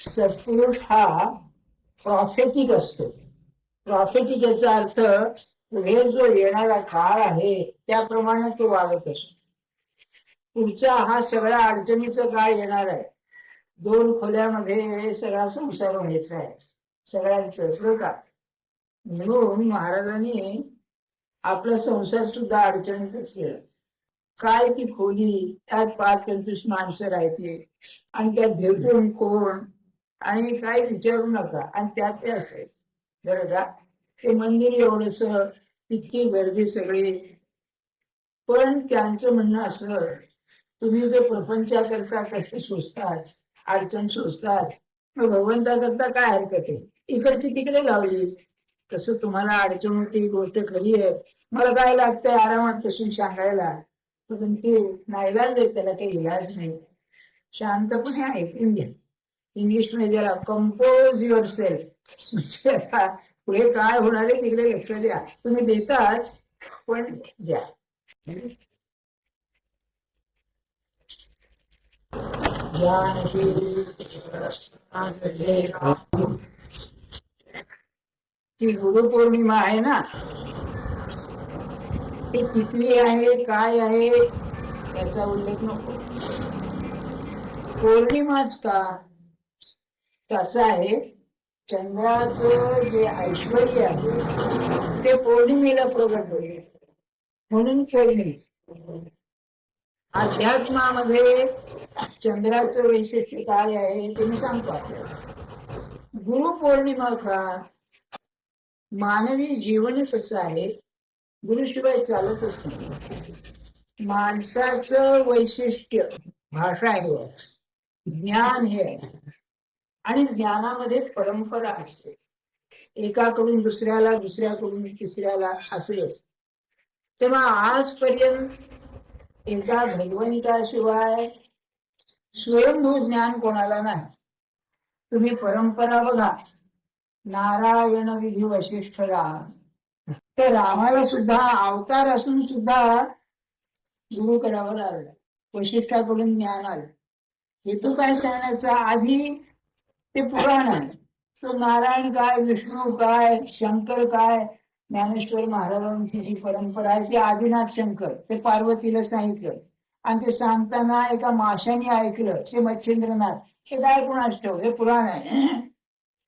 सत्पुरुष हा प्रॉफेटिक असतो. प्रॉफेटिक याचा अर्थ पुढे जो येणारा काळ आहे त्याप्रमाणे तो वागत असतो. पुढचा हा सगळ्या अडचणीचा काळ येणार आहे. 2 खोल्यामध्ये सगळा संसार व्हायचा आहे सगळ्यांचं का. म्हणून महाराजांनी आपला संसार सुद्धा अडचणीतच केला. काय ती खोली, त्यात 5-25 माणसं राहायची आणि त्यात भेटून कोण आणि काय विचारू नका. आणि त्यात ते असेल बरं का, ते मंदिर एवढंच, तितकी गर्दी सगळी. पण त्यांचं म्हणणं असं, तुम्ही जर प्रपंचाकरता कष्ट सोसतात, अडचण सोसतात, मग भगवंताकरता काय हरकत आहे, इकडची तिकडे लावली. तसं तुम्हाला अडचण होती, गोष्ट खरी आहे, मला काय लागतंय आरामात बसून सांगायला, परंतु नाईलाज आहे, त्याला काही इलाज नाही. शांतपणे ऐकून घ्या. इंग्लिश मध्ये जरा कंपोज युअर सेल्फ, म्हणजे पुढे काय होणार आहे तिकडे लक्ष द्या. तुम्ही देताच पण द्या. ती गुरुपौर्णिमा आहे ना, ती किती आहे काय आहे याचा उल्लेख नको. पौर्णिमाच का, कसं आहे, चंद्राचं जे ऐश्वर्य आहे ते पौर्णिमेला प्रगट होईल म्हणून पौर्णिमा. अध्यात्मामध्ये चंद्राचं वैशिष्ट्य काय आहे ते मी सांगतो आपल्याला. गुरुपौर्णिमा का, मानवी जीवनच असं आहे, गुरुशिवाय चालतच नाही. माणसाचं वैशिष्ट्य भाषा आहे, ज्ञान हे, आणि ज्ञानामध्ये परंपरा असते, एकाकडून दुसऱ्याला, दुसऱ्याकडून तिसऱ्याला असे. तेव्हा आजपर्यंत एका भगवंताशिवाय स्वयंभू ज्ञान कोणाला नाही. तुम्ही परंपरा बघा, नारायण विधी वशिष्ठ राम, तर रामाला सुद्धा अवतार असून सुद्धा गुरु करावं लागलं, वशिष्ठाकडून ज्ञान आलं. हेतू काय सांगण्याचा, आधी ते पुराण आहे, तो नारायण काय, विष्णू काय, शंकर काय. ज्ञानेश्वर महाराजांची जी परंपरा आहे ती आदिनाथ शंकर, ते पार्वतीला सांगितलं आणि ते सांगताना एका माशाने ऐकलं, ते मच्छिंद्रनाथ. हे काय कोणास ठाऊक, हे पुराण आहे,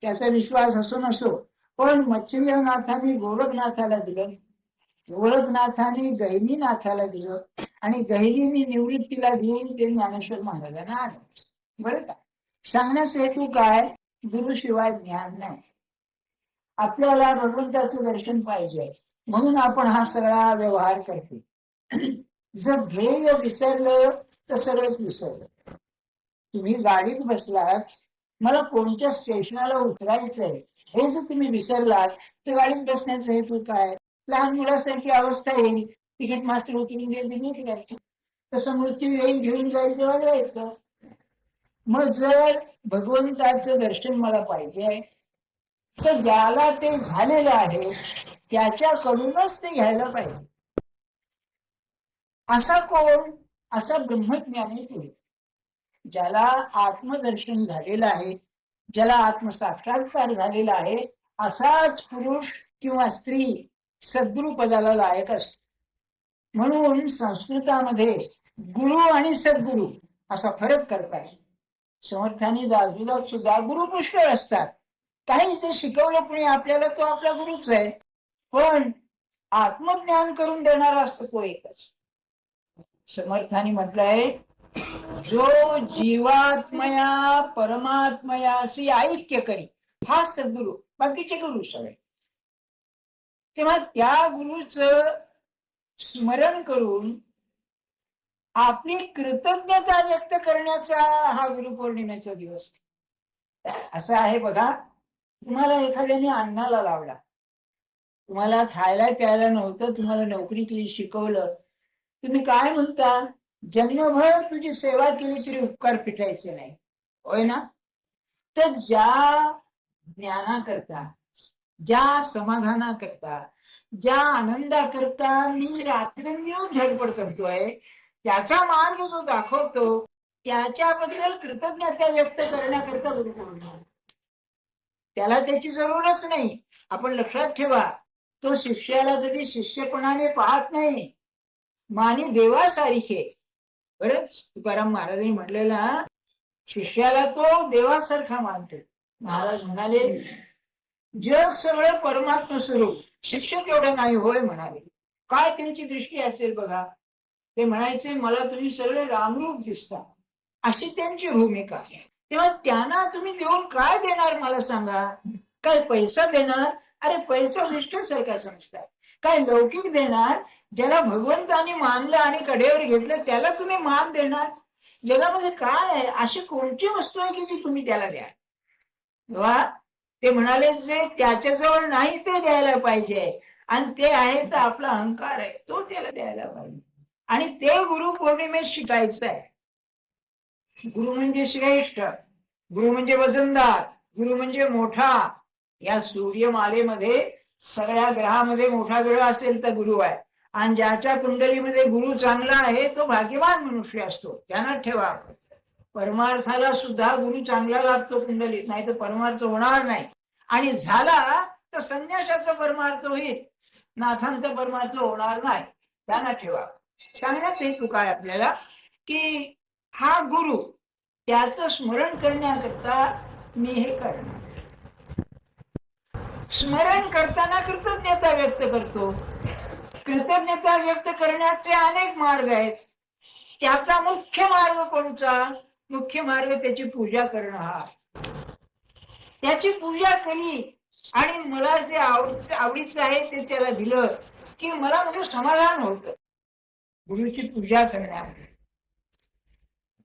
त्याचा विश्वास असो नसो. पण मच्छिंद्रनाथांनी गोरखनाथाला दिलं, गोरखनाथांनी गहिनीनाथाला दिलं, आणि गहिनीने निवृत्तीला देऊन ते ज्ञानेश्वर महाराजांना आलं. बरं का, सांगण्याचा हेतू काय, गुरुशिवाय ज्ञान नाही. आपल्याला भगवंताचं दर्शन पाहिजे म्हणून आपण हा सगळा व्यवहार करतो. जर ध्येय विसरलं तर सगळंच विसरलं. तुम्ही गाडीत बसलात, मला कोणत्या स्टेशनाला उतरायचंय हे जर तुम्ही विसरलात तर गाडीत बसण्याचा हेतू काय. लहान मुलासारखी अवस्था येईल, तिकीट मास्तर उतरून गेली, तसं मृत्यू येईल, घेऊन जाईल तेव्हा जायचं. मग जर भगवंताचं दर्शन मला पाहिजे तर ज्याला ते झालेलं आहे त्याच्याकडूनच ते घ्यायला पाहिजे. असा कोण, असा ब्रह्मज्ञानी पुरुष, ज्याला आत्मदर्शन झालेलं आहे, ज्याला आत्मसाक्षात्कार झालेला आहे, असाच पुरुष किंवा स्त्री सद्गुरुपदाला लायक असतो. म्हणून संस्कृतामध्ये गुरु आणि सद्गुरु असा फरक करतात. समर्थांनी दाखविला सुद्धा गुरु पुष्कळ असतात, काही जे शिकवलं पुणे आपल्याला तो आपला गुरुच आहे, पण आत्मज्ञान करून देणारा असतो तो एकच. समर्थांनी म्हटलंय, जो जीवात्मया परमात्मयाशी ऐक्य करी हा सद्गुरु, बाकीचे गुरु सगळे. तेव्हा त्या गुरुचं स्मरण करून आपली कृतज्ञता व्यक्त करण्याचा हा गुरुपौर्णिमेचा दिवस असा आहे. बघा, तुम्हाला एखाद्याने अन्नाला लावला, तुम्हाला खायला प्यायला नव्हतं, तुम्हाला नोकरी केली, शिकवलं, तुम्ही काय म्हणता, जन्मभर तुझी सेवा केली तरी उपकार फिटायचे नाही, होय ना. तर ज्या ज्ञानाकरता, ज्या समाधानाकरता, ज्या आनंदाकरता मी रात्रंदिवस धडपड करतोय, त्याचा मार्ग जो दाखवतो त्याच्याबद्दल कृतज्ञता व्यक्त करण्याकरता गुरुपौर्णिमा. त्याला त्याची जरूरच नाही. आपण लक्षात ठेवा, तो शिष्याला कधी शिष्यपणाने पाहत नाही, मानी देवासारखे. बरंच तुकाराम महाराजांनी म्हटलेला, शिष्याला तो देवासारखा मानतो. महाराज म्हणाले, जग सगळं परमात्मा स्वरूप, शिष्य तेवढं नाही होय म्हणाले. काय त्यांची दृष्टी असेल बघा. ते म्हणायचे, मला तुम्ही सगळे रामरूप दिसता, अशी त्यांची भूमिका. तेव्हा त्यांना तुम्ही देऊन काय देणार मला सांगा. काय पैसा देणार? अरे पैसा निष्ठेसारखा समजतात. काय लौकिक देणार? ज्याला भगवंतानी मानलं आणि कडेवर घेतलं त्याला तुम्ही मान देणार? जगामध्ये काय आहे? अशी कोणती वस्तू आहे की ती तुम्ही त्याला द्या? तेव्हा ते म्हणाले, जे त्याच्याजवळ नाही ते द्यायला पाहिजे, आणि ते आहे तर आपला अहंकार आहे तो त्याला द्यायला पाहिजे. आणि ते गुरु पौर्णिमेत शिकायचं आहे. गुरु म्हणजे श्रेष्ठ, गुरु म्हणजे वजनदार, गुरु म्हणजे मोठा. या सूर्यमालेमध्ये सगळ्या ग्रहामध्ये मोठा ग्रह असेल तर गुरु आहे. आणि ज्याच्या कुंडलीमध्ये गुरु चांगला आहे तो भाग्यवान मनुष्य असतो. ध्यानात ठेवा, परमार्थाला सुद्धा गुरु चांगला लागतो कुंडलीत, नाही तर परमार्थ होणार नाही. आणि झाला तर संन्यासाचा परमार्थ होईल, नाथांचा परमार्थ होणार नाही. ध्यानात ठेवा. सांगण्याचा हेतू काय आपल्याला, की हा गुरु, त्याचं स्मरण करण्याकरता मी हे करणार. स्मरण करताना कृतज्ञता व्यक्त करतो. कृतज्ञता व्यक्त करण्याचे अनेक मार्ग आहेत. त्याचा मुख्य मार्ग कोणता? मुख्य मार्ग त्याची पूजा करणं हा. त्याची पूजा केली आणि मला जे आवडीचं आहे ते त्याला दिलं की मला म्हणजे समाधान होतं. गुरुची पूजा करण्यामध्ये,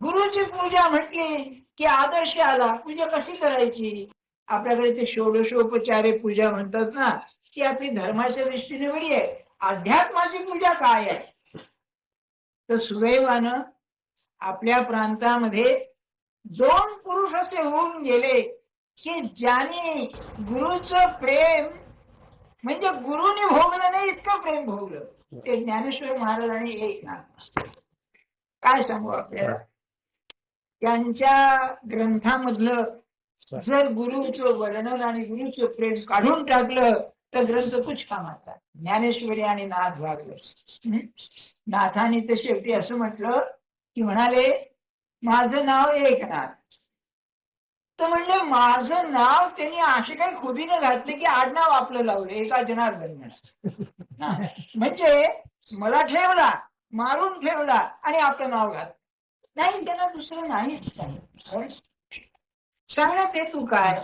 गुरुची पूजा म्हटली की आदर्श आला. पूजा कशी करायची? आपल्याकडे ते षोडशोपचारे पूजा म्हणतात ना, ती आपली धर्माच्या दृष्टीने वेगळी आहे. अध्यात्माची पूजा काय आहे? तर सुदैवानं आपल्या प्रांतामध्ये 2 पुरुष असे होऊन गेले की ज्यांनी गुरुचं प्रेम म्हणजे गुरुने भोगलं नाही इतकं प्रेम भोगलं. ते ज्ञानेश्वर महाराज आणि एकनाथ. काय सांगू आपल्याला, त्यांच्या ग्रंथामधलं जर गुरुचं वर्णन आणि गुरुचं प्रेम काढून टाकलं तर ग्रंथ कुछ कामाचा. ज्ञानेश्वरी आणि नाथ भागवत. नाथाने तर शेवटी असं म्हटलं की म्हणाले, माझं नाव एकनाथ. तर म्हणले, माझं नाव त्यांनी असे काही खुबीने घातले की आडनाव आपलं लावलं, एका जनार्दन. म्हणजे मला ठेवला, मारून ठेवला आणि आपलं नाव घातलं. नाही, त्यांना दुसरं नाहीच काही. सांगण्याच हेतू काय,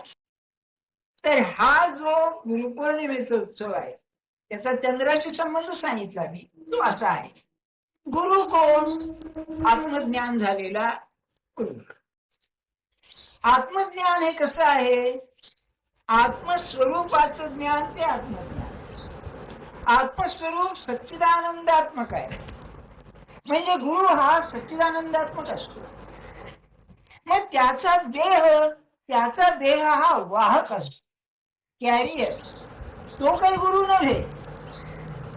तर हा जो गुरुपौर्णिमेचा उत्सव आहे त्याचा चंद्राशी संबंध सांगितला मी. तो असा आहे, गुरु कोण? आत्मज्ञान झालेला गुरु. आत्मज्ञान हे कसं आहे? आत्मस्वरूपाचं ज्ञान ते आत्मज्ञान. आत्मस्वरूप सच्चिदानंदात्मक आहे. म्हणजे गुरु हा सच्चिदानंदात्मक असतो. मग त्याचा देह हा वाहक असतो, कॅरियर. तो काही गुरु नव्हे.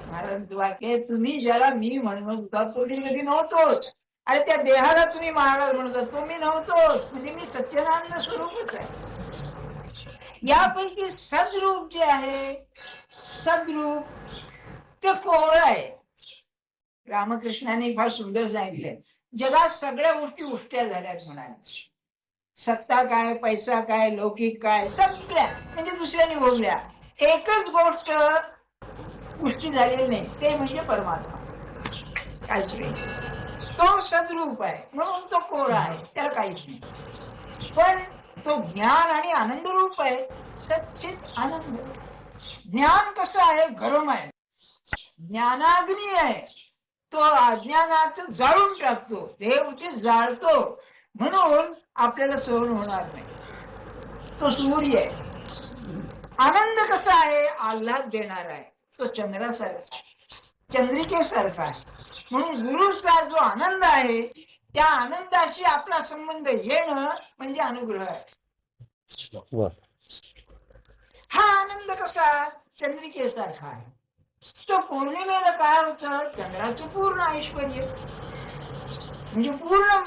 महाराज वाक्य, तुम्ही ज्याला मी म्हणत होता तो कधी नव्हतोच. अरे त्या देहाला तुम्ही महाराज म्हणत, तो मी नव्हतोच. म्हणजे मी सच्चिदानंद स्वरूपच आहे. यापैकी सद्रूप जे आहे, सद्रूप ते कोवळ आहे. रामकृष्णाने फार सुंदर सांगितले, जगात सगळ्या गोष्टी उष्ट्या झाल्यात म्हणाले. सत्ता काय, पैसा काय, लौकिक काय, सगळ्या म्हणजे दुसऱ्याने भोगल्या. एकच गोष्ट पुष्टी झालेली नाही, ते म्हणजे परमात्मा. काय तो सद्रूप आहे म्हणून तो कोरा आहे, त्याला काहीच नाही. पण तो ज्ञान आणि आनंद रूप आहे, सच्चित आनंद. ज्ञान कसं आहे? गरम आहे, ज्ञानाग्नी आहे. तो अज्ञानाचं जाळून टाकतो, देव ते जाळतो, म्हणून आपल्याला सहन होणार नाही. तो सूर्य आहे. आनंद कसा आहे? आल्हाद देणार आहे. तो चंद्रासारखा, चंद्रिकेसारखा आहे. म्हणून गुरुचा जो आनंद आहे त्या आनंदाशी आपला संबंध येणं म्हणजे अनुग्रह आहे. हा आनंद कसा? चंद्रिकेसारखा आहे. तो पौर्णिमेला काय होतं? चंद्राचं पूर्ण ऐश्वर्य, म्हणजे पूर्ण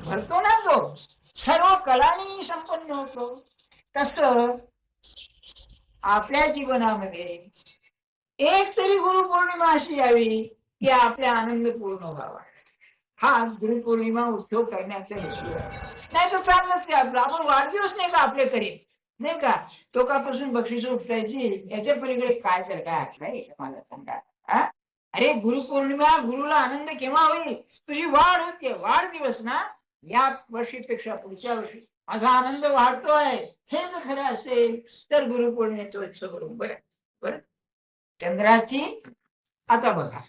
भरतो ना जो सर्व कलांनी संपन्न होतो, तस आपल्या जीवनामध्ये एक तरी गुरुपौर्णिमा अशी यावी की आपला आनंद पूर्ण व्हावा. हा गुरुपौर्णिमा उत्सव करण्याचा हेतू आहे. नाही तर चाललंच आहे आपलं. आपण वाढदिवस नाही का आपले करीत नाही का, टोकापासून बक्षीस उठवायची, याच्या पलीकडे काय तर काय आहे मला सांगा. अरे गुरुपौर्णिमा, गुरुला आनंद केव्हा होईल? तुझी वाढ होते, वाढदिवस ना, या वर्षीपेक्षा पुढच्या वर्षी माझा आनंद वाढतोय, हे जर खरं असेल तर गुरुपौर्णिमेचा उत्सव बरोबर आहे. बरं, चंद्राची आता बघा,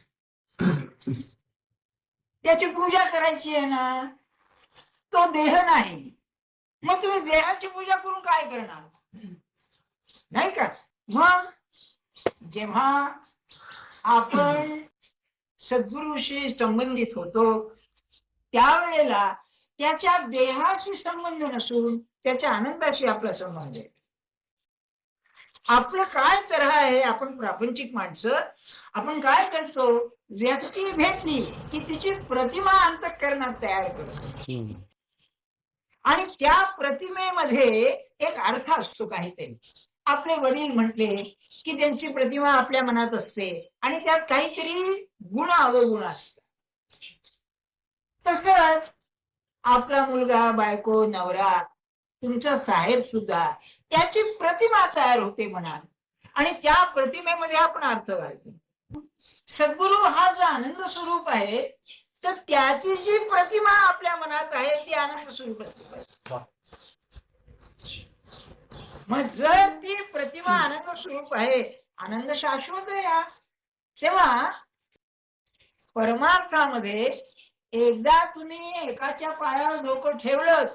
त्याची पूजा करायची आहे ना, तो देह नाही, मग तुम्ही देहाची पूजा करून काय करणार, नाही का? मग जेव्हा आपण सद्गुरूशी संबंधित होतो त्यावेळेला त्याच्या देहाशी संबंध नसून त्याच्या आनंदाशी आपला संबंध आहे. आपलं काय तर आहे, आपण प्रापंचिक माणसं, आपण काय करतो, व्यक्ती भेटली की तिची प्रतिमा अंतःकरणात तयार करतो आणि त्या प्रतिमेमध्ये एक अर्थ असतो काहीतरी. आपले वडील म्हटले की त्यांची प्रतिमा आपल्या मनात असते आणि त्यात काहीतरी गुण अवगुण असतात. तसंच आपला मुलगा, बायको, नवरा, तुमचा साहेब सुद्धा, त्याची प्रतिमा तयार होते मनात आणि त्या प्रतिमेमध्ये आपण अर्थ घालतो. सद्गुरु हा जो आनंद स्वरूप आहे, तर त्याची जी प्रतिमा आपल्या मनात आहे ती आनंद स्वरूप असते. मग जर ती प्रतिमा आनंद स्वरूप आहे, आनंद शाश्वत आहे, तेव्हा परमार्थामध्ये एकदा तुम्ही एकाच्या पायावर डोकं ठेवलं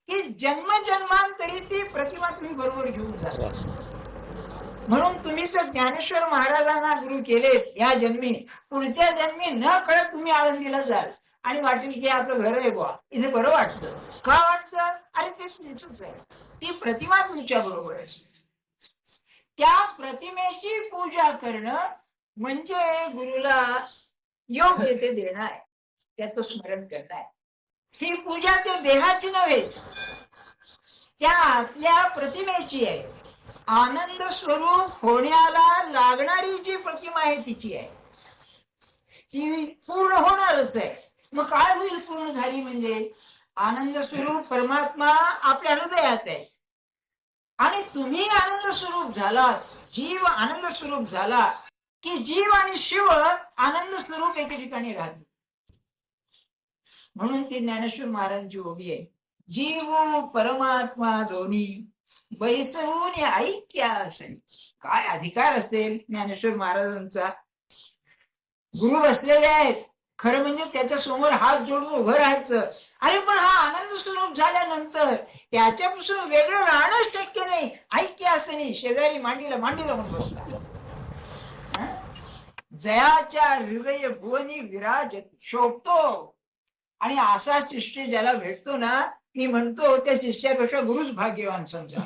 की जन्मजन्मांतरी ती प्रतिमा तुम्ही बरोबर घेऊन जा. म्हणून तुम्ही जर ज्ञानेश्वर महाराजांना गुरु केले या जन्मी, पुढच्या जन्मी न कळत तुम्ही आळंदीला जाल आणि वाटेल की आपलं घर आहे बुवा, इथे बरं वाटतं. का वाटतं? अरे ते तुमचंच आहे, ती प्रतिमा तुमच्या बरोबर असते. त्या प्रतिमेची पूजा करणं म्हणजे गुरुला योग्य ते देणं आहे, त्याचं स्मरण करणं आहे. ही पूजा त्या देहाची नव्हेच, त्या आपल्या प्रतिमेची आहे. आनंद स्वरूप होण्याला लागणारी जी प्रतिमा आहे तिची आहे, ती पूर्ण होणारच आहे. मग काय होईल पूर्ण झाली म्हणजे? आनंद स्वरूप परमात्मा आपल्या हृदयात आहे आणि तुम्ही आनंद स्वरूप झालात, जीव आनंद स्वरूप झाला की जीव आणि शिव आनंद स्वरूप एके ठिकाणी राहते. म्हणून ती ज्ञानेश्वर महाराजांची ओवी आहे, जीव परमात्मा दोन्ही बैसवून ऐक्य असेल. काय अधिकार असेल ज्ञानेश्वर महाराजांचा. गुरु बसलेले आहेत, खरं म्हणजे त्याच्या समोर हात जोडून उभं राहायचं. अरे पण हा आनंद स्वरूप झाल्यानंतर त्याच्यापासून वेगळं राहणं शक्य नाही. ऐक्य असं नाही, शेजारी मांडीला मांडी लावून बसला. जयाच्या हृदय भुवनी विराज शोभतो आणि असा शिष्य ज्याला भेटतो ना, मी म्हणतो त्या शिष्यापेक्षा गुरुच भाग्यवान समजा.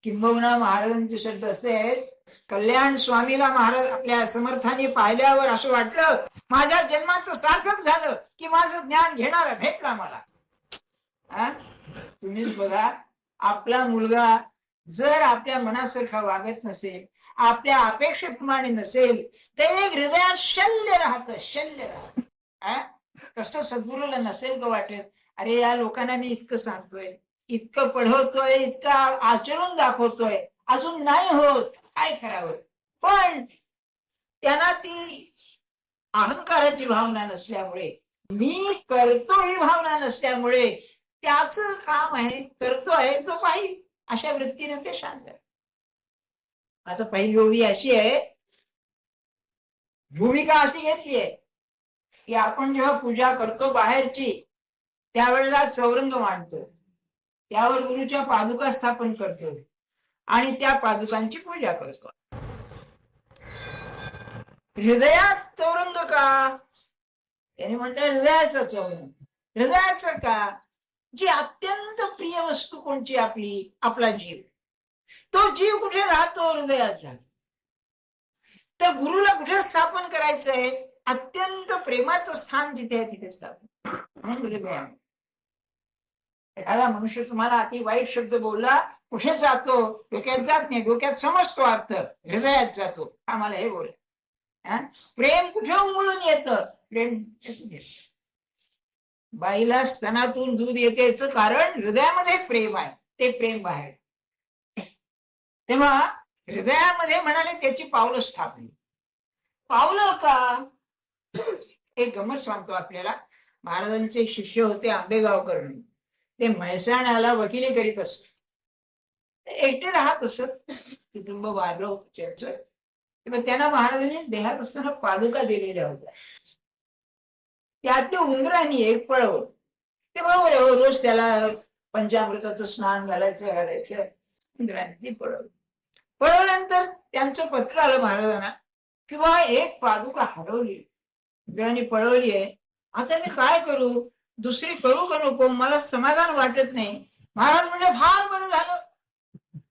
किंबहुना महाराजांचे शब्द असे आहेत, कल्याण स्वामीला महाराज आपल्या समर्थाने पाहिल्यावर असं वाटलं माझ्या जन्माचं सार्थक झालं की माझं ज्ञान घेणारा भेटला मला. तुम्हीच बघा, आपला मुलगा जर आपल्या मनासारखा वागत नसेल, आपल्या अपेक्षेप्रमाणे नसेल, तर एक हृदयात शल्य राहतं, शल्य राहत. तसं सद्गुरूला नसेल का वाटत, अरे या लोकांना मी इतकं सांगतोय, इतकं पढवतोय, इतकं आचरून दाखवतोय, अजून नाही होत, काय करावं? पण त्यांना ती अहंकाराची भावना नसल्यामुळे, मी करतो ही भावना नसल्यामुळे, त्याच काम आहे, करतोय तो पाहिजे अशा वृत्तीने ते शांत. आता पहिली ओवी अशी आहे, भूमिका अशी घेतली आहे की आपण जेव्हा पूजा करतो बाहेरची, त्यावेळेला चौरंग मांडतो, त्यावर गुरुच्या पादुका स्थापन करतो आणि त्या पादुकांची पूजा करतो. हृदयात चौरंग का? त्याने म्हटलं हृदयाचं चौरंग. हृदयाचं का? जी अत्यंत प्रिय वस्तू कोणची आपली? आपला जीव. तो जीव कुठे राहतो? हृदयात राहतो. तर गुरुला कुठे स्थापन करायचंय? अत्यंत प्रेमाचं स्थान जिथे आहे तिथे स्थापन. म्हणून हृदय. एखादा मनुष्य तुम्हाला अति वाईट शब्द बोलला, कुठे जातो? डोक्यात जात नाही, डोक्यात समजतो अर्थ, हृदयात जातो. आम्हाला हे बोल. प्रेम कुठे उमळून येतं? प्रेम बाईला स्तनातून दूध येते याचं कारण हृदयामध्ये प्रेम आहे, ते प्रेम बाहेर. तेव्हा हृदयामध्ये म्हणाले त्याची पावलं स्थापली. पावलं का? एक गमत सांगतो आपल्याला. महाराजांचे शिष्य होते आंबेगावकर, ते म्हैसाण्याला वकिली करीत असत. एकटे राहत असत, कुटुंब वाढलं होतं त्यांचं. त्यांना महाराजांनी देहात असताना पादुका दिलेल्या होत्या. त्यातल्या उंदरांनी एक पळवलं. ते बरोबर आहे, रोज त्याला पंचामृताचं स्नान घालायचं. उंदरांनी पळवलं. पळवल्यानंतर त्यांचं पत्र आलं महाराजांना की बा एक पादुका हरवली, उंदरांनी पळवली आहे. आता मी काय करू? दुसरी करू का नको? मला समाधान वाटत नाही. महाराज म्हणले फार बरं झालं,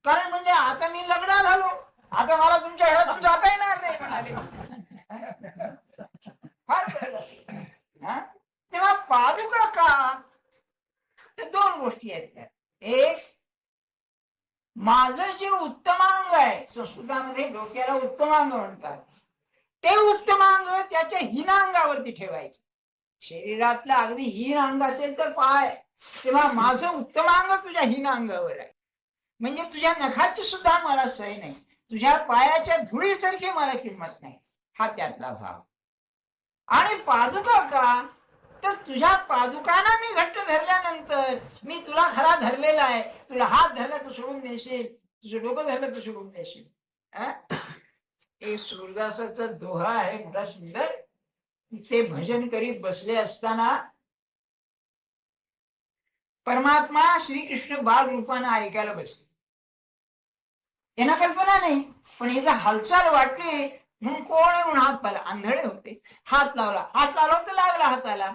कारण म्हणजे आता मी लग्न झालो, आता मला तुमच्या घरातून जाता येणार नाही म्हणाले. फार बरं झालं. तेव्हा पादुका का? तर दोन गोष्टी आहेत त्या. एक, माझं जे उत्तमांग आहे, संस्कृतामध्ये डोक्याला उत्तमांग म्हणतात, ते उत्तमांग त्याच्या हीनांगावरती ठेवायचं. शरीरातलं अगदी हीन अंग असेल तर पाय, तेव्हा माझं उत्तमांग तुझ्या हीनांगावर आहे. म्हणजे तुझ्या नखाची सुद्धा मला सय नाही, तुझ्या पायाच्या धुळीसारखी मला किंमत नाही, हा त्यातला भाव. आणि पादुका का? तर तुझ्या पादुकांना मी घट्ट धरल्यानंतर मी तुला खरा धरलेला आहे. तुला हात धरला तर सोडून देशील, तुझं डोकं धरलं तर सोडून देशील. एक सूरदासाचा दोहा आहे मोठा सुंदर. ते भजन करीत बसले असताना परमात्मा श्रीकृष्ण बाल रूपानं ऐकायला बसले. यांना कल्पना नाही, पण एकदा हालचाल वाटली म्हणून कोण म्हणून हात पाहिला. आंधळे होते. हात लावला तर लागला हाताला.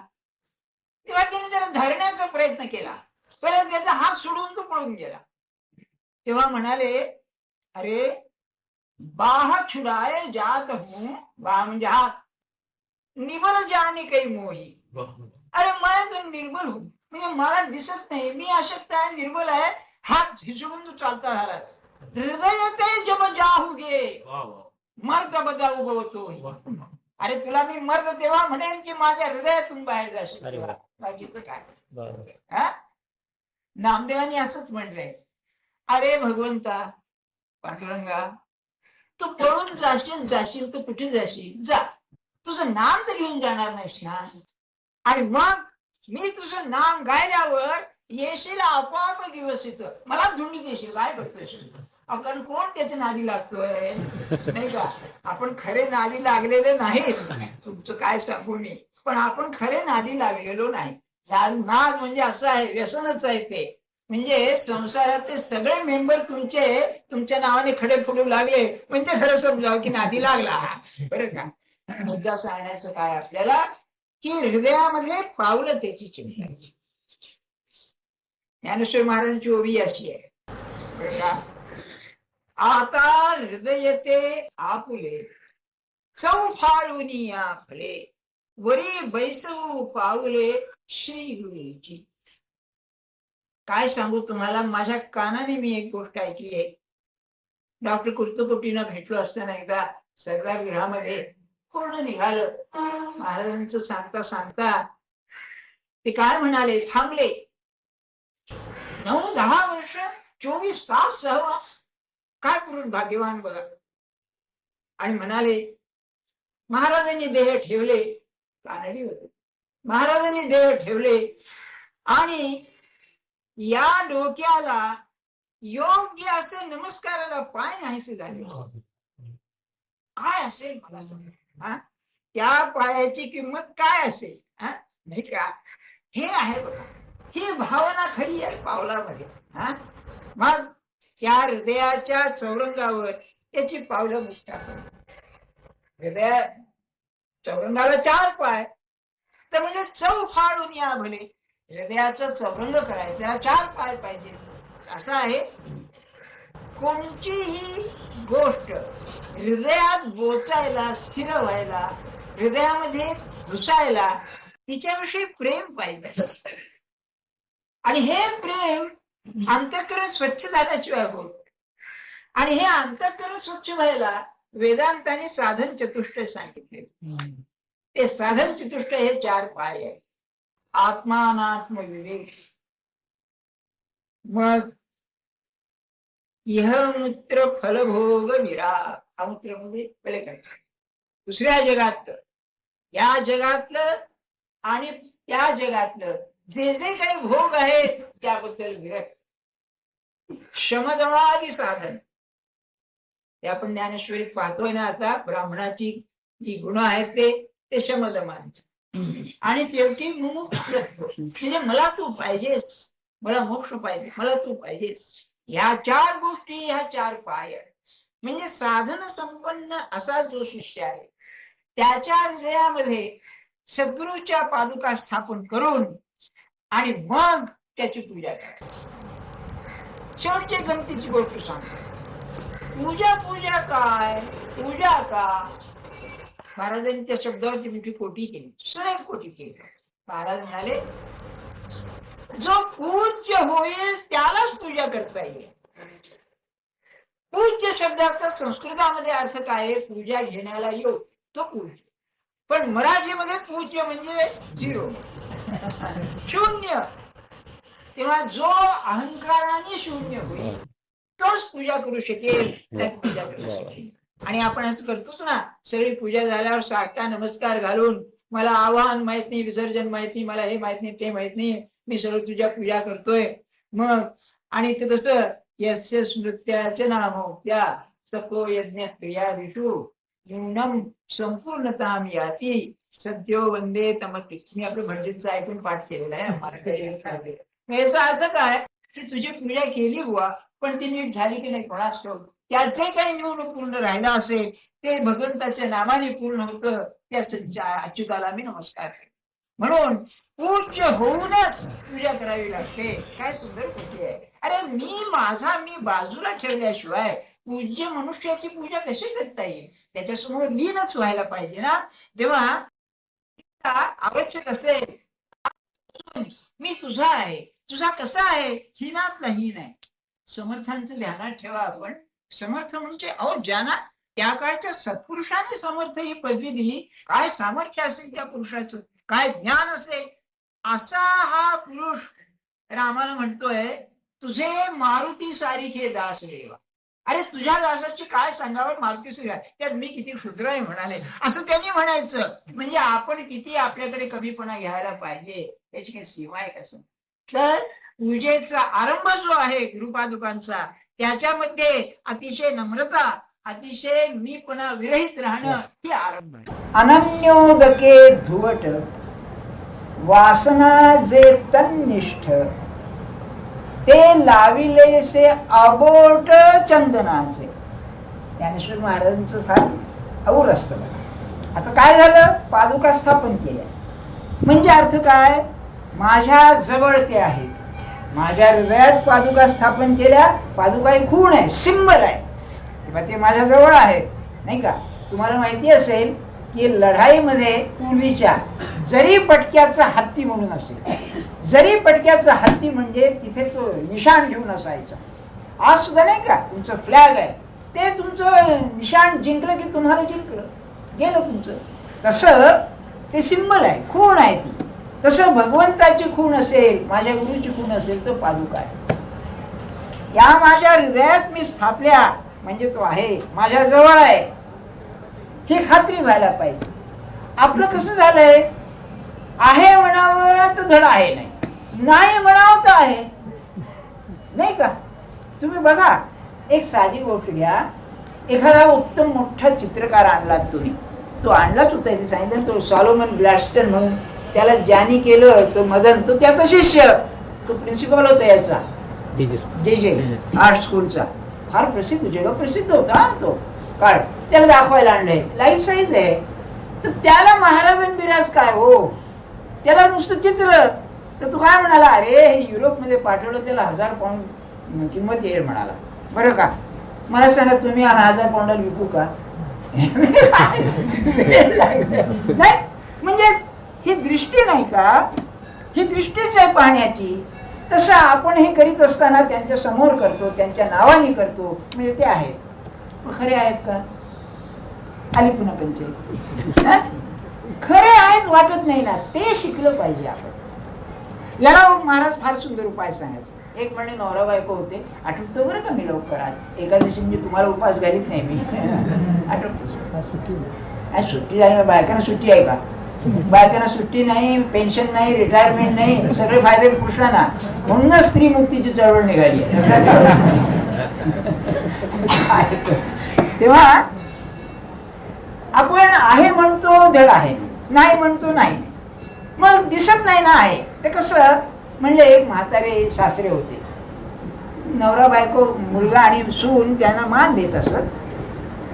तेव्हा त्याने त्याला धरण्याचा प्रयत्न केला, परत त्याचा हात सोडून तो पळून गेला. तेव्हा म्हणाले, अरे बाह छुड़ाए जात हूं, बाह म्हणजे हात, निबल जाने काही मोही. अरे मला तो निर्बल हो, म्हणजे मला दिसत नाही, मी अशक्त आहे, निर्बल आहे. हात हिसडून तो चालता झाला. हृदय ते जब जाहू घे मर्द बदा उगवतो. अरे तुला मी मर्द तेव्हा म्हणेन की माझ्या हृदयातून बाहेर जाशील. बाकीचं काय? नामदेवांनी असंच म्हटलंय, अरे भगवंता पांडुरंगा, तू पळून जाशील तर कुठे जाशील? जा, तुझं नाम तर घेऊन जाणार नाहीस ना. आणि मग मी तुझं नाम गायल्यावर येशील आपोआप दिवस येतं, मला धुंडी देशील. काय बघतोय? आपण कोण त्याच्या नादी लागतोय? नाही का? आपण खरे नादी लागलेले नाहीत. तुमचं काय सांगू मी, पण आपण खरे नादी लागलेलो नाही. नाद म्हणजे असं आहे, व्यसनच आहे ते. म्हणजे संसारातले सगळे मेंबर तुमच्या नावाने खडे फुलू लागले म्हणजे खरं समजावं की नादी लागला. बरं का? मुद्दा सांगण्याचं काय आपल्याला, की हृदयामध्ये पावलं त्याची चिंता. ज्ञानेश्वर महाराजांची ओवी अशी आहे, बरं का? आता हृदय ते आपुले चौफाळूनी फले, वरी बैसवू पाऊले श्री गुरुची. काय सांगू तुम्हाला, माझ्या कानाने मी एक गोष्ट ऐकली आहे. डॉक्टर कुर्तकोटींना भेटलो असताना एकदा सरदार गृहामध्ये पूर्ण निघालं. महाराजांचं सांगता सांगता ते काय म्हणाले, थांबले. 9-10 वर्ष 24 तास सहवास, काय पुरुष भाग्यवान बघा. आणि म्हणाले, महाराजांनी देह ठेवले, कानडी होते. महाराजांनी देह ठेवले आणि या डोक्याला योग्य असे नमस्काराला पाय नाहीसे झाले. काय असेल मला सांगा, त्या पायाची किंमत काय असेल? नाही का? हे आहे बघा, ही भावना खरी आहे पावलामध्ये. मग त्या हृदयाच्या चौरंगावर त्याची पावलं बसतात. हृदया चौरंगाला 4 पाय, तर म्हणजे चौफाळून या भले. हृदयाचं चौरंग करायचं 4 पाय पाहिजे. असं आहे, कोणतीही गोष्ट हृदयात बोचायला, स्थिर व्हायला, हृदयामध्ये घुसायला तिच्याविषयी प्रेम पाहिजे. आणि हे प्रेम अंतःकरण स्वच्छ झाल्याशिवाय होत. आणि हे अंतःकरण स्वच्छ व्हायला वेदांताने साधन चतुष्टय सांगितले. ते साधन चतुष्टय हे 4 पाय आहे. आत्मानात्म विवेक, मग इहमूत्र फलभोग विराग. हा मूत्र म्हणजे पलीकडचं, दुसऱ्या जगातलं, या जगातलं आणि त्या जगातलं जे जे काही भोग आहेत त्याबद्दल विरक्त. शमदमादी साधन, ते आपण ज्ञानेश्वरीत पाहतोय ना. आता ब्राह्मणाची जी गुण आहेत ते शमदमांच. आणि शेवटी मुमुक्षुत्व, म्हणजे मला तू पाहिजेस, मला मोक्ष पाहिजे, मला तू पाहिजेस. ह्या 4 गोष्टी, ह्या 4 पाय. म्हणजे साधन संपन्न असा जो शिष्य आहे त्याच्या हृदयामध्ये सद्गुरूच्या पादुका स्थापन करून आणि मग त्याची पूजा करायची. शेवटची गमतीची गोष्ट सांगतो. पूजा काय, पूजा का. महाराजांनी त्या शब्दावरती मोठी कोटी केली, सुरेख कोटी केली. महाराज म्हणाले, जो पूज्य होईल त्यालाच पूजा करता येईल. पूज्य शब्दाचा संस्कृतामध्ये अर्थ काय आहे? पूजा घेण्याला योग, तो पूज्य. पण मराठीमध्ये पूज्य म्हणजे 0, शून्य. तेव्हा जो अहंकाराने शून्य होईल तोच पूजा करू शकेल, पूजा करू शकेल. आणि आपण असं करतोच ना, सगळी पूजा झाल्यावर साष्टांग नमस्कार घालून, मला आवाहन माहित नाही, विसर्जन माहित नाही, मला हे माहित नाही, ते माहित नाही, मी सगळं तुझ्या पूजा करतोय. मग आणि ते कसं, यस्य स्मृत्याचे नामो त्या तपो यज्ञ क्रिया विषू न्यूनम संपूर्णताम याती सद्यो वंदे तमक. मी आपलं भटजींचं ऐकून पाठ केलेला आहे. याचा अर्थ काय की तुझी पूजा केली बुवा, पण ती नीट झाली की नाही कोणास ठाऊक. त्याचे काही न्यून पूर्ण राहिला असेल ते भगवंताच्या नावाने पूर्ण होतं. त्या अच्युताला मी नमस्कार करतो. म्हणून पूज्य होऊनच पूजा करावी लागते. काय सुंदर पूजा आहे. अरे मी बाजूला ठेवल्याशिवाय पूज्य मनुष्याची पूजा कशी करता येईल? त्याच्यासमोर लीनच व्हायला पाहिजे ना. तेव्हा आवश्यक असेल, मी तुझा आहे, तुझा कसा आहे, हीनातला हीन आहे. समर्थांचं ध्यानात ठेवा आपण. समर्थ म्हणजे ज्यांना त्या काळच्या सत्पुरुषाने समर्थ ही पदवी दिली. काय सामर्थ्य असेल त्या पुरुषाचं, काय ज्ञान असेल, असा हा पुरुष रामाला म्हणतोय, तुझे मारुती सारिखे दास देवा. अरे तुझ्या दासाची काय सांगावं, मारुती श्री त्यात मी किती क्षुद्र आहे म्हणाले, असं त्यांनी म्हणायचं. म्हणजे आपण किती आपल्याकडे कमीपणा घ्यायला पाहिजे त्याची काही सीमा आहे कसं. तर पूजेचा आरंभ जो आहे गुरुपादुकांचा, त्याच्यामध्ये अतिशय नम्रता, अतिशय मीपणा विरहित राहणं ही आरंभ आहे. अनन्योदके धुवट वासना जे तन्निष्ठ ते लाविलेसे अबोट चंदनाचे. ज्ञानेश्वर महाराजांचं फार और असतं. आता काय झालं, पादुका स्थापन केल्या म्हणजे अर्थ काय, माझ्या जवळ ते आहे, माझ्या हृदयात पादुका स्थापन केल्या. पादुका ही खूण आहे, सिंबल आहे, तेव्हा ते माझ्या जवळ आहे, नाही का. तुम्हाला माहिती असेल की लढाईमध्ये पूर्वीच्या जरी पटक्याचा हत्ती म्हणून असेल, जरी पटक्याचा हत्ती म्हणजे तिथे तो निशाण घेऊन असायचा. आज सुद्धा नाही का तुमचं फ्लॅग आहे, ते तुमचं निशाण जिंकलं की तुम्हाला जिंकलं गेलं तुमचं. तसं ते सिंबल आहे, खूण आहे ती. तसं भगवंताची खूण असेल, माझ्या गुरुची खूण असेल तर पादुका आहे. या माझ्या हृदयात मी स्थापल्या म्हणजे तो आहे, माझ्या जवळ आहे, ही खात्री व्हायला पाहिजे. आपलं कसं झालंय, आहे म्हणावं तर धड आहे, नाही म्हणावं तर आहे, नाही का. तुम्ही बघा, एक साधी गोष्ट घ्या. एखादा उत्तम मोठा चित्रकार आणला तुम्ही, तो आणलाच होता इथे सांगितलं, तो सॉलोमन ग्लॅडस्टन म्हणून, त्याला ज्यानी केलं तो मदन, तो त्याचा शिष्य, तो प्रिन्सिपल होता याचा जे आर्ट स्कूलचा, फार प्रसिद्ध, जगप्रसिद्ध होता तो काळ. त्याला दाखवायला आणलंय, लाईफ साईज आहे. तर त्याला महाराजांबिराज काय हो, त्याला नुसतं चित्र. तर तू काय म्हणाला, अरे हे युरोपमध्ये पाठवलं, त्याला 1000 पाऊंड किंमत येईल म्हणाला. बरं का, मला सांगा तुम्ही 1000 पाऊंडाला विकू का? नाही म्हणजे ही दृष्टी दृष्टी नाही का, ही दृष्टीच आहे पाहण्याची. तसं आपण हे करीत असताना त्यांच्या समोर करतो, त्यांच्या नावाने करतो, म्हणजे ते आहेत. पण खरे आहेत का? आली पुन्हा पंचायत. खरे आहेत वाटत नाही ना, ते शिकलं पाहिजे आपण. याला महाराज फार सुंदर उपाय सांगायचे. एक म्हणे नवरा बायको होते, आठवतो बरं का मी लवकर एकादशी म्हणजे तुम्हाला उपास घालीत नाही मी, आठवतो. सुट्टी झाली, बायकांना सुट्टी आहे का? बायकांना सुट्टी नाही, पेन्शन नाही, रिटायरमेंट नाही, सगळे फायदे पुरुषांना. म्हणूनच स्त्री मुक्तीची चळवळ निघाली तेव्हा आपण आहे म्हणतो धड आहे, नाही म्हणतो नाही, मग दिसत नाही ना आहे ते कसं. म्हणजे एक म्हातारे सासरे होते, नवरा बायको मुलगा आणि सून त्यांना मान देत असत.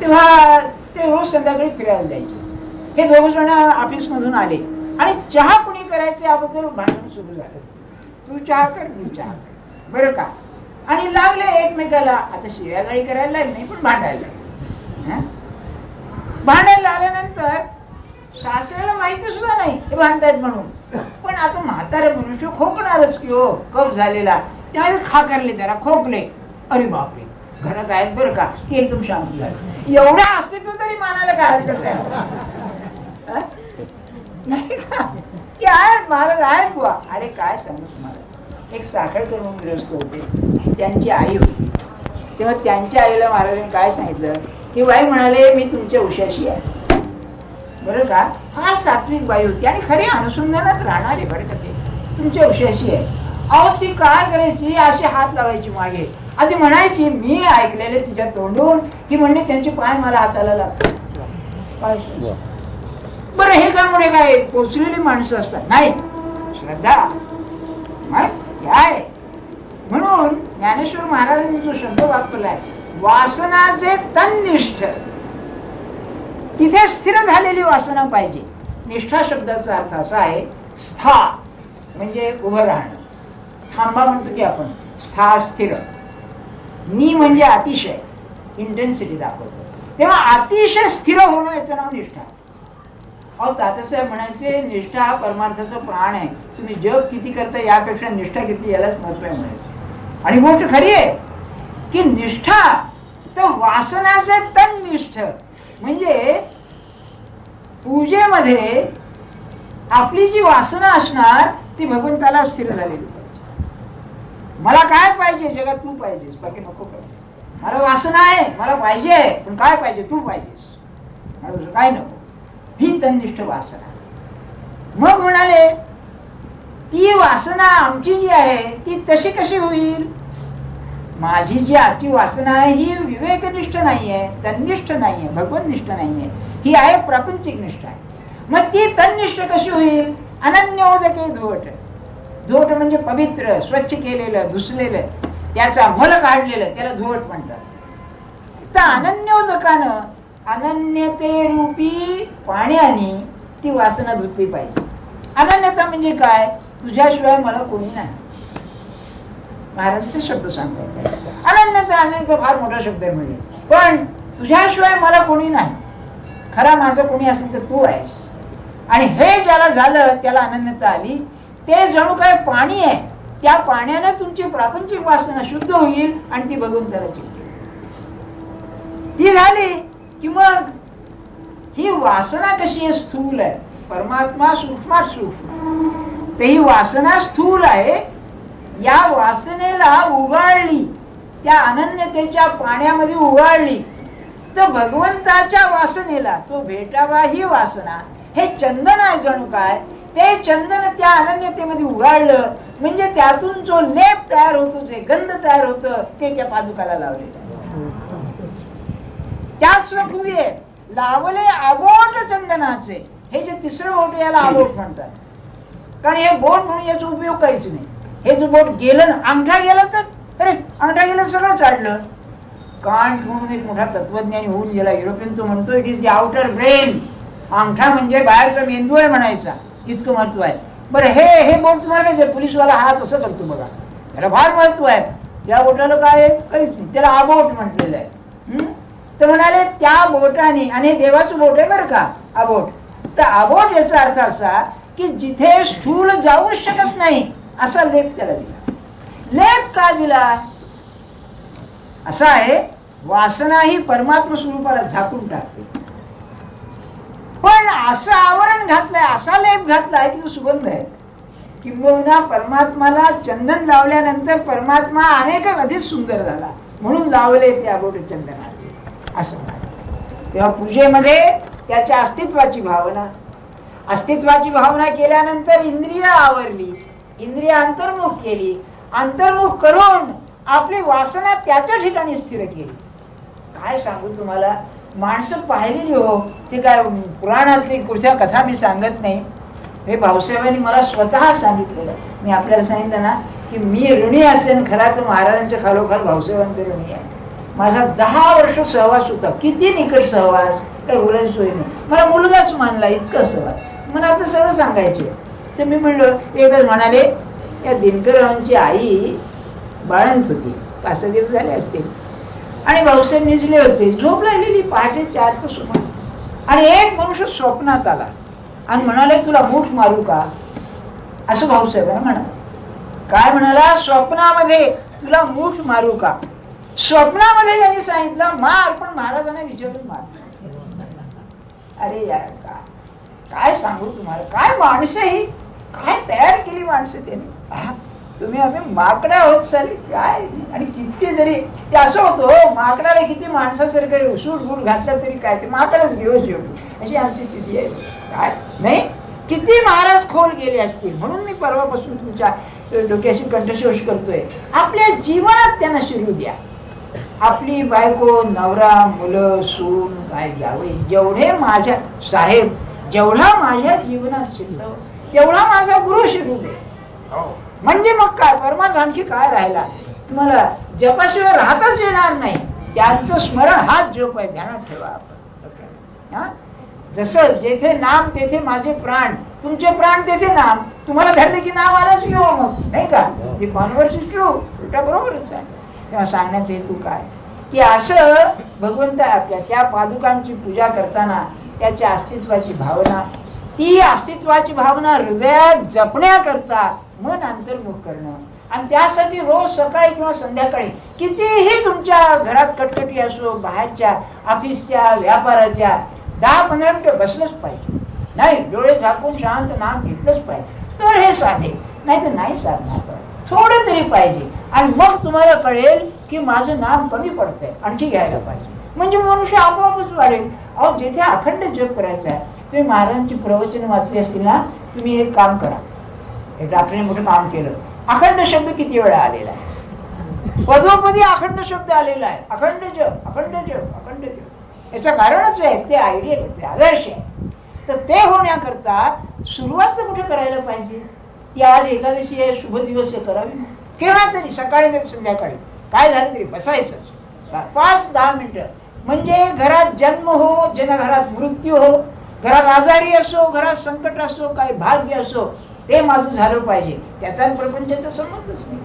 तेव्हा ते रोज संध्याकाळी फिरायला जायचे. हे दोघ जण ऑफिस मधून आले आणि चहा कुणी करायचे याबद्दल भांडण सुरू झालं. तू चहा कर, मी चहा कर, बरं का. आणि लागले एकमेकाला, आता शिव्यागाळी करायला लागले नाही पण भांडायला. भांडायला आल्यानंतर सासऱ्याला माहिती सुद्धा नाही हे भांडतायत म्हणून. पण आता म्हातारे मनुष्य खोकणारच की हो, कफ झालेला. त्यावेळेस खाकरले, जरा खोकले. अरे बापरे, घरात आहेत बरं का, की एकदम शांत झाले. एवढ्या अस्तित्व तरी मानायला काय हरकत आहे नाही का, की आहेत महाराज आहेत बुवा. अरे काय सांगू तुम्हाला, एक साखळकर म्हणून ग्रस्त होते, त्यांची आई होती. तेव्हा त्यांच्या आईला महाराजांनी काय सांगितलं की बाई म्हणाले मी तुमच्या उशाशी आहे, बरं का. फार सात्विक बाई होती आणि खरी अनुसंधानात राहणारी, बरं का. ते तुमच्या उशाशी आहे. अहो ती काय करायची, अशी हात लावायची मागे. आधी म्हणायची, मी ऐकलेले तिच्या तोंडून की म्हणणे त्यांचे पाय मला हाताला लागतात. बरं हे का मुळे काय पोचलेली माणसं असतात, नाही श्रद्धा आहे. म्हणून ज्ञानेश्वर महाराजांनी जो शब्द वापरलाय, वासनाचे तन्निष्ठ, तिथे स्थिर झालेली वासना पाहिजे. निष्ठा शब्दाचा अर्थ असा आहे, स्था म्हणजे उभं राहणं, थांबा म्हणतो की आपण, स्था स्थिर. नि म्हणजे अतिशय, इंटेन्सिटी दाखवतो. तेव्हा अतिशय स्थिर होणं याचं नाव निष्ठा. अहो तात्यासाहेब म्हणायचे, निष्ठा हा परमार्थाचा प्राण आहे. तुम्ही जप किती करता यापेक्षा निष्ठा किती यालाच महत्व आहे म्हणायचे. आणि गोष्ट खरी आहे की निष्ठा तर वासनाचे तन्निष्ठ, म्हणजे पूजेमध्ये आपली जी वासना असणार ती भगवंताला स्थिर झालेली पाहिजे. मला काय पाहिजे जगात, तू पाहिजेस, बाकी नको पाहिजे. मला वासना आहे, मला पाहिजे, पण काय पाहिजे, तू पाहिजेस, मला काय नको. ही तन्निष्ठ वासना. मग म्हणाले ती वासना आमची जी आहे ती तशी कशी होईल. माझी जी आजची वासना आहे ही विवेकनिष्ठ नाहीये, तन्निष्ठ नाहीये, भगवतनिष्ठ नाहीये, ही आहे प्रापंचिक निष्ठा आहे. मग ती तन्निष्ठ कशी होईल. अनन्योदके धोट. धोट म्हणजे पवित्र, स्वच्छ केलेलं, धुसलेलं, त्याचा मल काढलेलं, त्याला धोट म्हणतात. तर अनन्योदकानं, अनन्यते रूपी पाण्याने ती वासना धुतली पाहिजे. अनन्यता म्हणजे काय, तुझ्याशिवाय मला कोणी नाही. महाराज ते शब्द सांगतात. अनन्यता, अनन्यता फार मोठा शब्द आहे म्हणजे, पण तुझ्याशिवाय मला कोणी नाही, खरा माझं कोणी असेल तर तू आहेस. आणि हे ज्याला झालं त्याला अनन्यता आली. ते जणू काय पाणी आहे, त्या पाण्याने तुमची प्रापंचिक वासना शुद्ध होईल आणि ती भगवंताला चिकटेल. ही झाली की मग ही वासना कशी आहे, स्थूल आहे. परमात्मा सूक्ष्मात सूक्ष्म, ते ही वासना स्थूल आहे. या वासनेला उगाळली, त्या अनन्यतेच्या पाण्यामध्ये उगाळली तर भगवंताच्या वासनेला तो भेटावा ही वासना. हे चंदन आहे जणू काय, ते चंदन त्या अनन्यतेमध्ये उगाळलं म्हणजे त्यातून जो लेप तयार होतो, जे गंध तयार होतं ते त्या पादुकाला लावलेलं. त्याच खूबी आहे, लावले आबोट चंदनाचे. हे जे तिसरं बोट याला आबोट म्हणतात, कारण हे बोट म्हणून याचा उपयोग काहीच नाही. हे जे बोट गेलं ना, अंगठा गेला तर अरे अंगठा गेला सगळं चाडलं. कांट म्हणून एक मोठा तत्वज्ञानी होऊन गेला, युरोपियन, तो म्हणतो it is the outer brain. अंगठा म्हणजे बाहेरचा मेंदू आहे म्हणायचा, इतकं महत्व आहे. बरं हे बोट तुम्हाला काय, पोलीसवाला हा कसं करतो बघा, त्याला फार महत्व आहे. या बोटाला काय काहीच नाही, त्याला आबोट म्हटलेलं आहे. तर म्हणाले त्या बोटाने, आणि हे देवाचं बोट आहे बरं का आबोट. तर आबोट याचा अर्थ असा की जिथे स्थूल जाऊ शकत नाही असा लेप त्याला दिला. लेप का दिला? असा आहे, वासना ही परमात्म स्वरूपाला झाकून टाकते, पण असं आवरण घातलंय, असा लेप घातलाय की तो सुगंध आहे. किंबहुना परमात्माला चंदन लावल्यानंतर परमात्मा अनेक अधिक सुंदर झाला म्हणून लावले ते अबोट चंदनाचे असं म्हणाले. तेव्हा पूजेमध्ये त्याच्या अस्तित्वाची भावना केल्यानंतर इंद्रिय आवरली, इंद्रिय अंतर्मुख केली, अंतर्मुख करून आपली वासना त्याच्या ठिकाणी स्थिर केली. काय सांगू तुम्हाला, माणसं पाहिलेली हो, ते काय पुराणातली कुठल्या कथा मी सांगत नाही, हे भाऊसाहेबांनी मला स्वतः सांगितलेलं. मी आपल्याला सांगितलं ना की मी ऋणी असेल खरा तर महाराजांच्या खालोखाल भाऊसाहेबांचं ऋणी आहे. माझा 10 वर्ष सहवास होता, किती निकट सहवास, काही बोलायची सोय नाही. मला मुलगाच मानला, इतकं सहवास. मला आता सगळं सांगायचे. तर मी म्हणलो, एकच म्हणाले, या दिनकरांची आई बाळंत होती, 5-6 दिवस झाले असतील, आणि भाऊसाहेब निजले होते, झोप लागलेली पहाटे 4चं सुमार, आणि एक मनुष्य स्वप्नात आला आणि म्हणाले, तुला मूठ मारू का, असं भाऊसाहेबांना म्हणाला. काय म्हणाला? स्वप्नामध्ये तुला मूठ मारू का. स्वप्नामध्ये त्यांनी सांगितलं मार, पण महाराजांना विचारून मार. अरे यार, काय सांगू तुम्हाला, काय माणसं ही, काय तयार केली माणसं त्यांनी. तुम्ही आम्ही माकडा होत चालले काय, आणि किती जरी ते असं होतं, माकडाला किती माणसासारखं सूट बूट घातलं तरी काय, ते माकडच घेऊ शेवटी, अशी आमची स्थिती आहे. काय नाही, किती महाराज खोल गेले असतील. म्हणून मी परवापासून तुमच्या डोक्याशी कंठशोष करतोय, आपल्या जीवनात त्यांना शिरू द्या. आपली बायको, नवरा, मुलं, सून, काय जावे, जेवढे माझ्या साहेब, जेवढा माझ्या जीवनात शिरलो तेवढा माझा गुरु शिरू दे. म्हणजे मग काय, परमार्थ आणखी काय राहिला. तुम्हाला जपाशिवाय राहताच येणार नाही. त्यांचं स्मरण हाच जप आहे, ध्यानात ठेवा आपण. जसं जेथे नाम तेथे माझे प्राण, तुमचे प्राण तेथे नाम. तुम्हाला धरले की नाम आलंच की हो, मग नाही का, ते कॉन्व्हर्स इज ट्रू, उलटा बरोबरच आहे. तेव्हा सांगण्याचा हेतू काय की असं भगवंत आपल्या त्या पादुकांची पूजा करताना त्याच्या अस्तित्वाची भावना, ती अस्तित्वाची भावना हृदयात जपण्याकरता मन अंतर्मुख करणं, आणि त्यासाठी रोज सकाळी किंवा संध्याकाळी कितीही तुमच्या घरात कटकटी असो, बाहेरच्या ऑफिसच्या व्यापाराच्या 10-15 मिनिटं बसलंच पाहिजे. नाही, डोळे झाकून शांत नाम घेतलंच पाहिजे. तर हे साधे, नाही तर नाही साधणार, थोडं तरी पाहिजे. आणि मग तुम्हाला कळेल की माझं नाम कमी पडतंय, आणखी घ्यायला पाहिजे, म्हणजे मनुष्य आपोआपच वाढेल. अहो, जिथे अखंड जप करायचा आहे, तुम्ही महाराजांची प्रवचन वाचली असतील ना, तुम्ही एक काम करा, एक डॉक्टरने मोठं काम केलं. अखंड शब्द किती वेळा आलेला आहे, पदोपदी अखंड शब्द आलेला आहे. अखंड जप, अखंड जप, अखंड जप. याचं कारणच आहे, ते आयडियल आहे, ते आदर्श आहे. तर ते होण्याकरता सुरुवात तर कुठे करायला पाहिजे, ती आज एकादशी आहे, शुभ दिवस आहे, करावी केव्हा तरी, सकाळी नाही संध्याकाळी, काय झालं तरी बसायचं 5-10 मिनिटं. म्हणजे घरात जन्म हो, घरात मृत्यू हो, घरात आजारी असो, घरात संकट असो, काही भाग्य असो, ते माझं झालं पाहिजे. त्याचा प्रपंचाचा संबंधच नाही.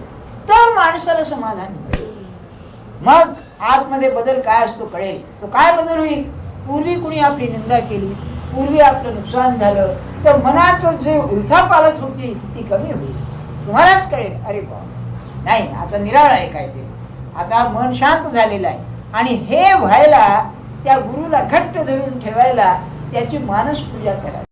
तर माणसाला समाधान मिळेल. मग आतमध्ये बदल काय असतो कळेल. तो काय बदल होईल, पूर्वी कुणी आपली निंदा केली, पूर्वी आपलं नुकसान झालं, तर मनाचं जे उलथापालथ होती ती कमी होईल. तुम्हालाच कळेल, अरे बा नाही, आता निराळ आहे काय ते, आता मन शांत झालेलं आहे. आणि हे व्हायला त्या गुरुला घट्ट धरून ठेवायला त्याची मानस पूजा करा.